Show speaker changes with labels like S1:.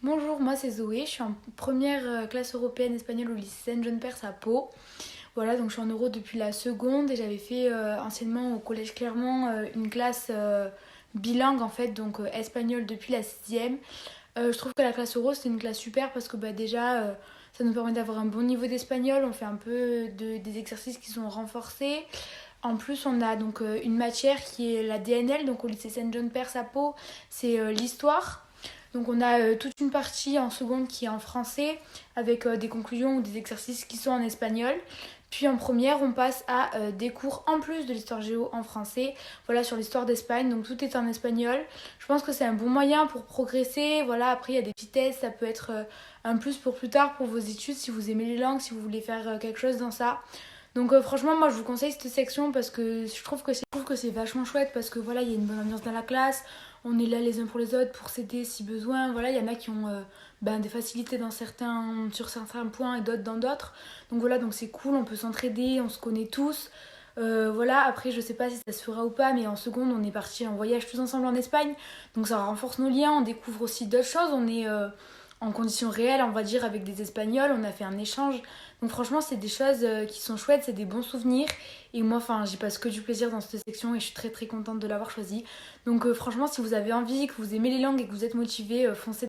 S1: Bonjour, moi c'est Zoé, je suis en première classe européenne espagnole au lycée Saint John Perse à Pau. Voilà, donc je suis en euro depuis la seconde et j'avais fait anciennement au collège Clermont une classe bilingue en fait, donc espagnol depuis la sixième. Je trouve que la classe euro c'est une classe super parce que déjà ça nous permet d'avoir un bon niveau d'espagnol, on fait un peu des exercices qui sont renforcés. En plus, on a donc une matière qui est la DNL, donc au lycée Saint John Perse à Pau, c'est l'histoire. Donc on a toute une partie en seconde qui est en français avec des conclusions ou des exercices qui sont en espagnol. Puis en première, on passe à des cours en plus de l'histoire géo en français, voilà sur l'histoire d'Espagne. Donc tout est en espagnol. Je pense que c'est un bon moyen pour progresser. Voilà, après il y a des petits tests, ça peut être un plus pour plus tard pour vos études si vous aimez les langues, si vous voulez faire quelque chose dans ça. Donc franchement, moi je vous conseille cette section parce que je trouve que c'est vachement chouette parce que voilà, il y a une bonne ambiance dans la classe, on est là les uns pour les autres pour s'aider si besoin. Voilà, il y en a qui ont des facilités sur certains points et d'autres dans d'autres. Donc voilà, donc c'est cool, on peut s'entraider, on se connaît tous. Voilà, après je sais pas si ça se fera ou pas, mais en seconde on est partis en voyage tous ensemble en Espagne, donc ça renforce nos liens, on découvre aussi d'autres choses, on est en conditions réelles, on va dire, avec des Espagnols, on a fait un échange. Donc franchement, c'est des choses qui sont chouettes, c'est des bons souvenirs. Et moi, enfin, j'y passe que du plaisir dans cette section et je suis très très contente de l'avoir choisi. Donc franchement, si vous avez envie, que vous aimez les langues et que vous êtes motivé, foncez